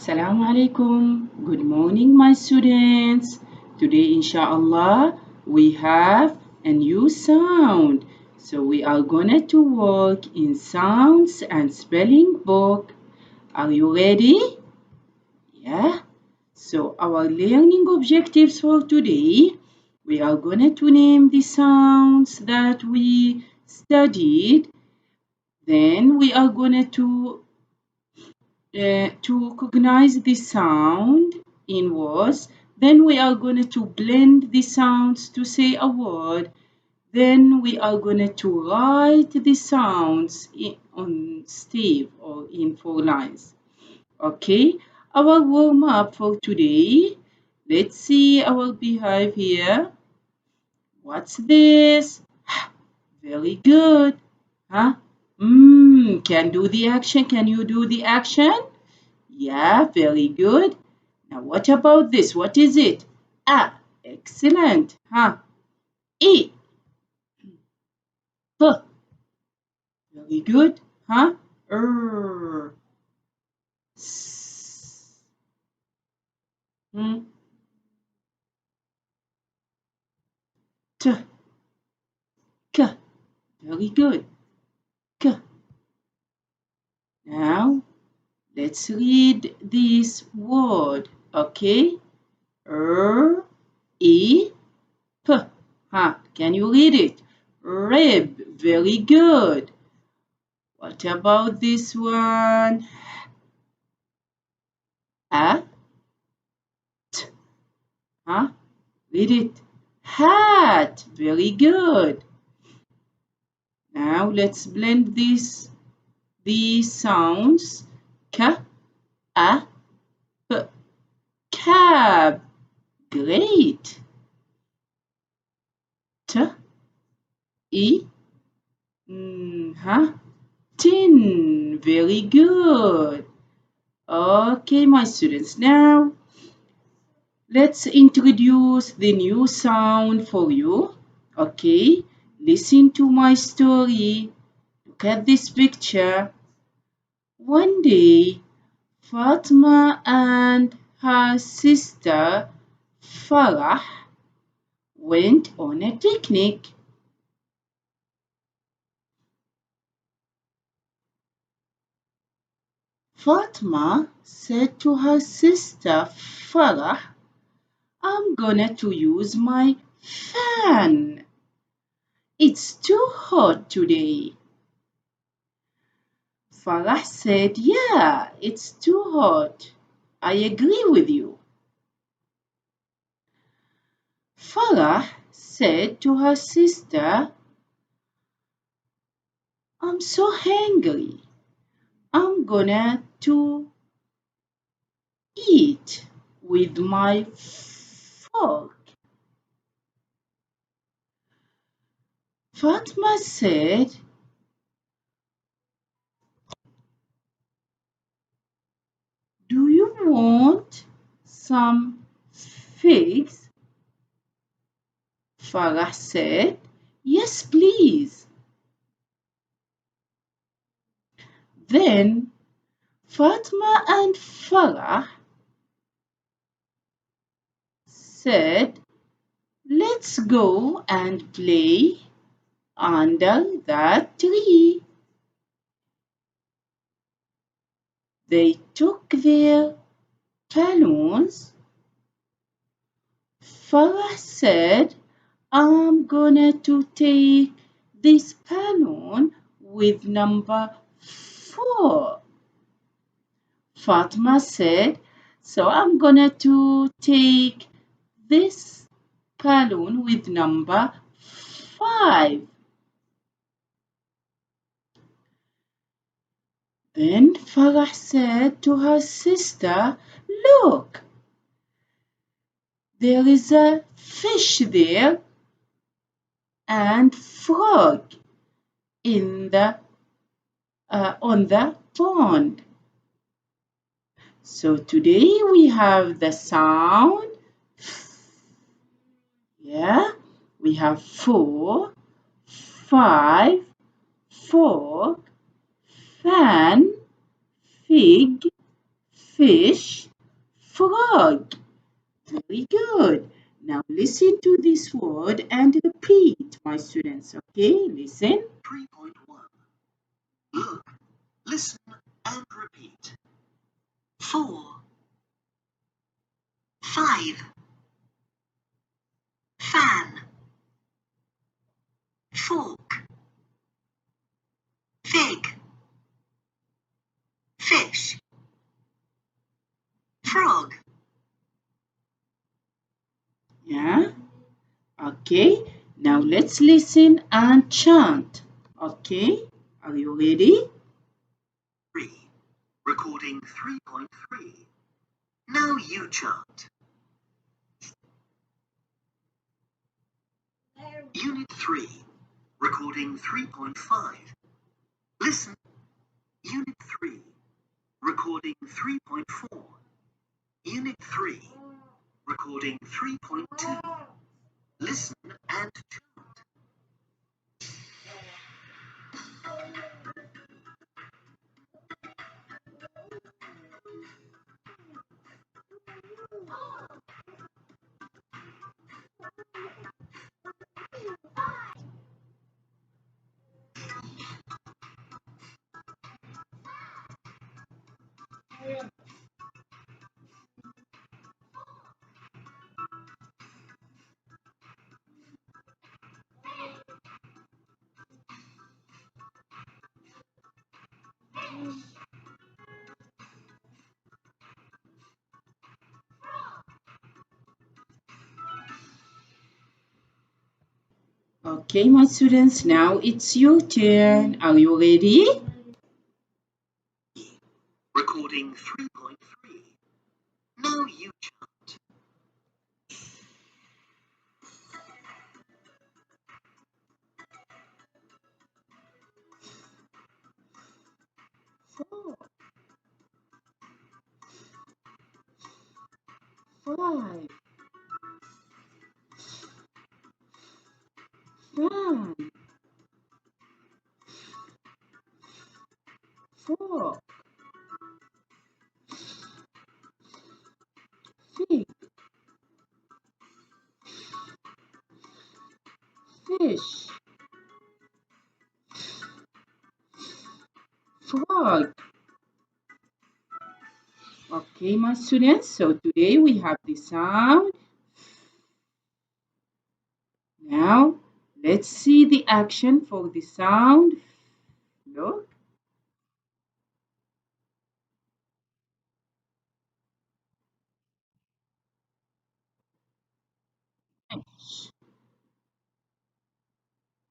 Assalamu alaikum. Good morning, my students. Today, inshallah, we have a new sound. So we are going to work in sounds and spelling book. Are you ready? Yeah. So our learning objectives for today, we are going to name the sounds that we studied. Then we are going to recognize the sound in words. Then we are going to blend the sounds to say a word. Then we are going to write the sounds on stave or in 4 lines. Okay, our warm up for today. Let's see our beehive here. What's this? Very good. Huh? Can do the action. Can you do the action? Yeah, very good. Now what about this? What is it? Ah, excellent. Huh? E. P. Very good. Huh? R. S. Hmm. T. K. Very good. K. Now let's read this word. Okay? R. E. P. Huh? Can you read it? Rib. Very good. What about this one? A. T. Huh? Read it. Hat. Very good. Now let's blend these sounds. K, A, P. Cab. Great. T, E, tin. Very good. Okay, my students. Now let's introduce the new sound for you. Okay, listen to my story. Look at this picture. One day, Fatma and her sister Farah went on a picnic. Fatma said to her sister Farah, I'm gonna to use my fan. It's too hot today. Farah said, yeah, it's too hot. I agree with you. Farah said to her sister, I'm so hungry. I'm gonna to eat with my fork. Fatma said, do you want some figs? Farah said, yes, please. Then Fatma and Farah said, let's go and play under that tree. They took their balloons. Farah said, I'm gonna to take this balloon with number 4. Fatma said, so I'm gonna to take this balloon with number 5. Then Farah said to her sister, look, there is a fish there and frog in the on the pond. So today we have the sound. Yeah, we have 4, 5, fork, fan, fig, fish, frog. Very good. Now listen to this word and repeat, my students. Okay, listen. 3.1. Look, listen, and repeat. 4, 5. Fan. Fork. Fig. Fish. Frog. Yeah. Okay. Now let's listen and chant. Okay. Are you ready? 3. Recording 3.3. Now you chant. Unit 3. Recording 3.5. Listen. Unit 3. Recording 3.4. Unit 3. Recording 3.2. Listen and chant. Okay, my students, now it's your turn. Are you ready? Recording 3.3. Now you chant. 4, 5, fan, fork, fig, fish, frog. Okay, my students, so today we have the sound. Now, let's see the action for the sound. Look.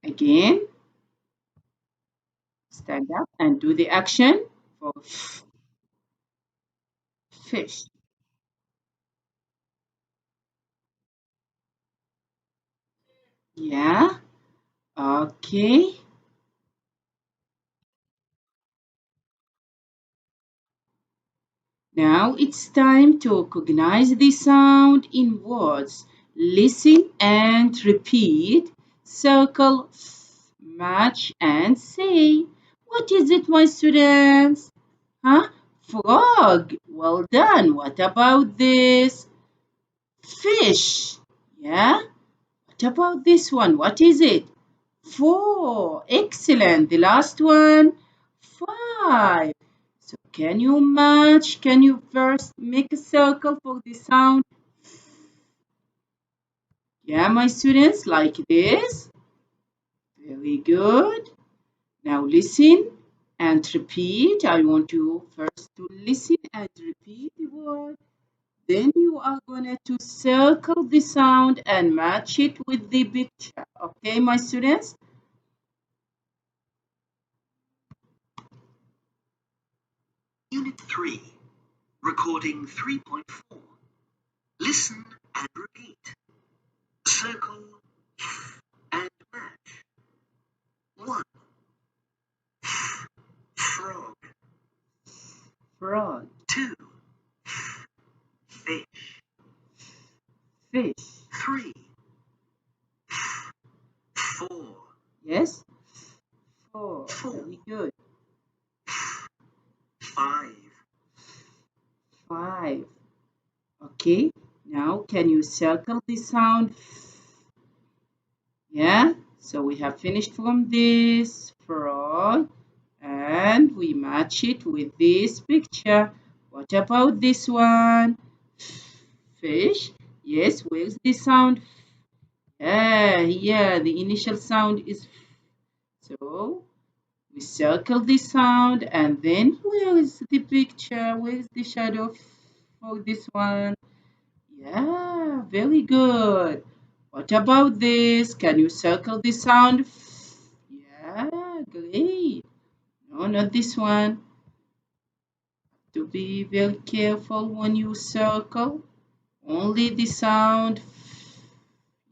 Again, stand up and do the action for fish. Yeah, okay. Now it's time to recognize the sound in words. Listen and repeat. Circle, match, and say. What is it, my students? Huh? Frog. Well done. What about this? Fish. Yeah. What about this one? What is it? 4. Excellent. The last one? 5. So can you match? Can you first make a circle for the sound? Yeah, my students, like this. Very good. Now listen and repeat. I want you first to listen and repeat the word. Then you are going to circle the sound and match it with the picture. Okay, my students? Unit 3. Recording 3.4. Listen and repeat. Circle and match. 1. Frog. Frog, 2. Fish. fish. 3. 4. Yes? 4. 4. Very good. 5. 5. Okay, now can you circle the sound? Yeah, so we have finished from this frog and we match it with this picture. What about this one? Fish. Yes, where's the sound? Yeah, the initial sound is so we circle the sound and then where is the picture? Where is the shadow for this one? Yeah, very good. What about this? Can you circle the sound? Yeah, great. No, not this one. To be very careful when you circle. Only the sound.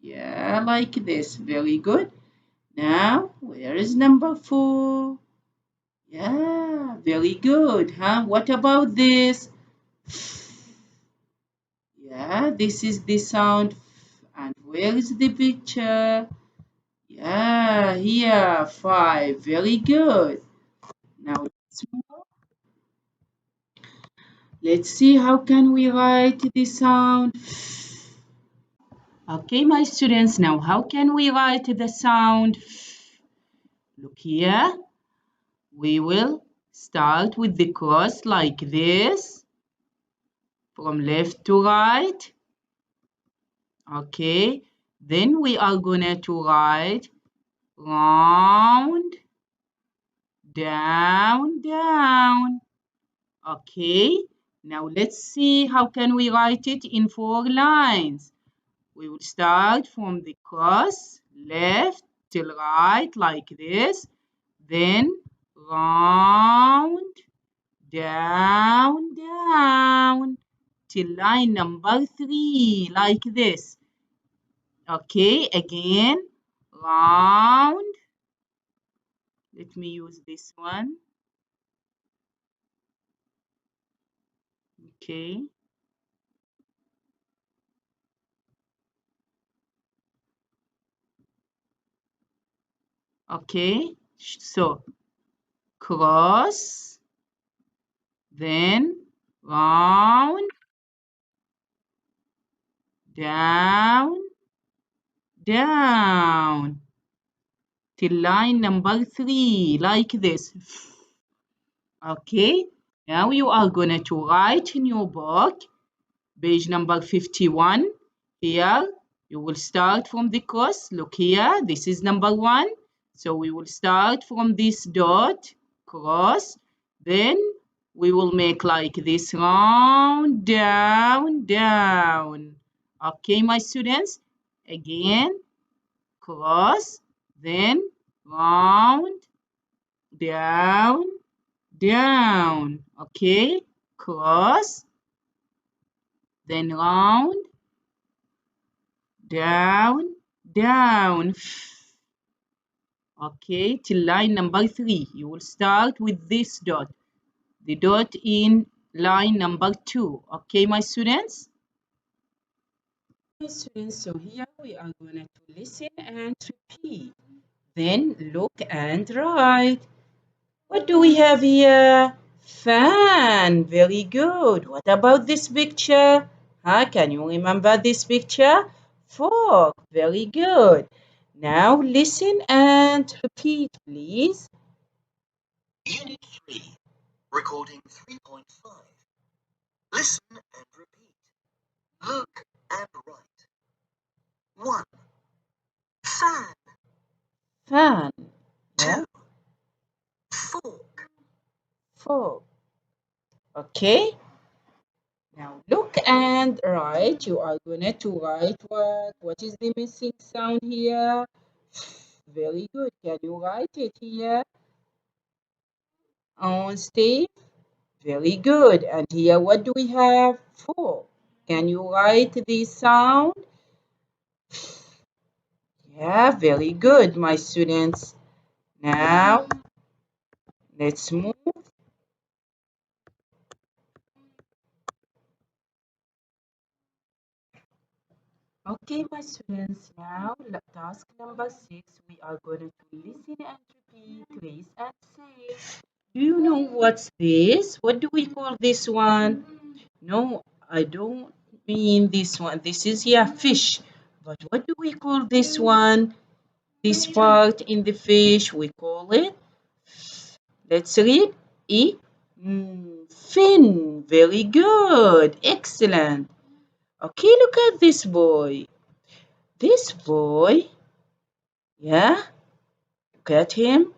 Yeah, like this. Very good. Now, where is number 4? Yeah, very good, huh? What about this? Yeah, this is the sound. And where is the picture? Yeah, here, 5. Very good. Now, let's see how can we write the sound. Okay, my students, now how can we write the sound? Look here. We will start with the cross like this, from left to right. Okay, then we are going to write round, down, down. Okay, now let's see how can we write it in 4 lines. We will start from the cross, left till right like this, then round, down, down, till line number 3 like this. Okay, again, round. Let me use this one. Okay. Okay, so cross, then round, down, down, till line number 3, like this. Okay, now you are going to write in your book, page number 51. Here, you will start from the cross. Look here, this is number 1. So we will start from this dot, cross. Then we will make like this, round, down, down. Okay, my students. Again, cross, then round, down, down. Okay, cross, then round, down, down. Okay, till line number 3. You will start with this dot, the dot in line number 2. Okay, my students? My students, so here we are going to listen and repeat. Then look and write. What do we have here? Fan. Very good. What about this picture? Can you remember this picture? Fork. Very good. Now listen and repeat, please. Unit 3, recording 3.5. Listen and repeat. Look and write. 1. Fan. Fan. 2. Yeah. Fork. Fork. Okay. Now look and write. You are going to write what? What is the missing sound here? Very good. Can you write it here on stage? Very good. And here, what do we have? 4. Can you write the sound? Yeah, very good, my students. Now, let's move. Okay, my students, now task number 6, we are going to listen and repeat, trace and say. Do you know what's this? What do we call this one? No, I don't mean this one. This is, yeah, fish. But what do we call this one? This part in the fish, we call it, let's read, E. Fin. Very good. Excellent. Okay, look at this boy. This boy, yeah, look at him,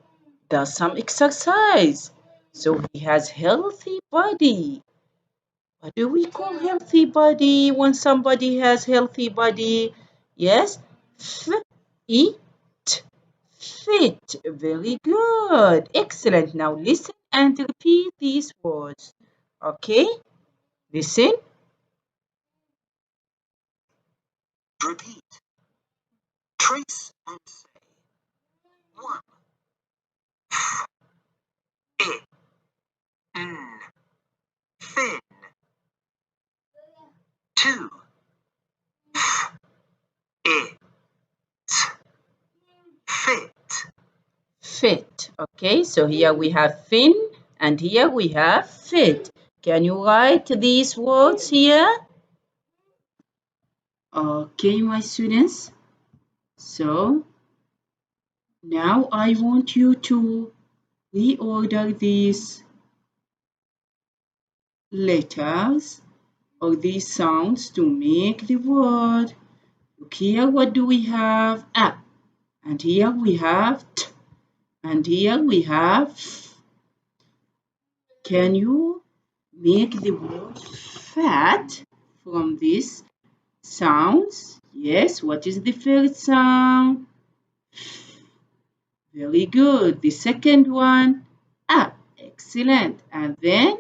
does some exercise. So he has healthy body. What do we call healthy body when somebody has healthy body? Yes, fit. Fit. Very good. Excellent. Now listen and repeat these words. Okay? Listen. Repeat. Trace and say. 1. It. N. Fin. 2. It. Fit. Fit. Okay, so here we have fin and here we have fit. Can you write these words here? Okay, my students. So now I want you to reorder these letters or these sounds to make the word. Look here, what do we have? A. And here we have T. And here we have F. Can you make the word fat from these sounds? Yes, what is the first sound? Very good. The second one, A. Excellent. And then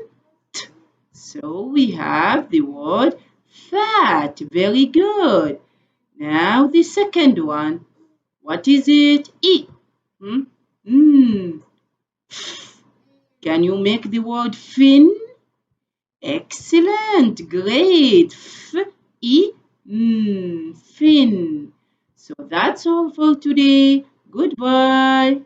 T. So we have the word fat. Very good. Now the second one. What is it? E. Hmm? Can you make the word fin? Excellent. Great. F-E. Fin. So that's all for today. Goodbye.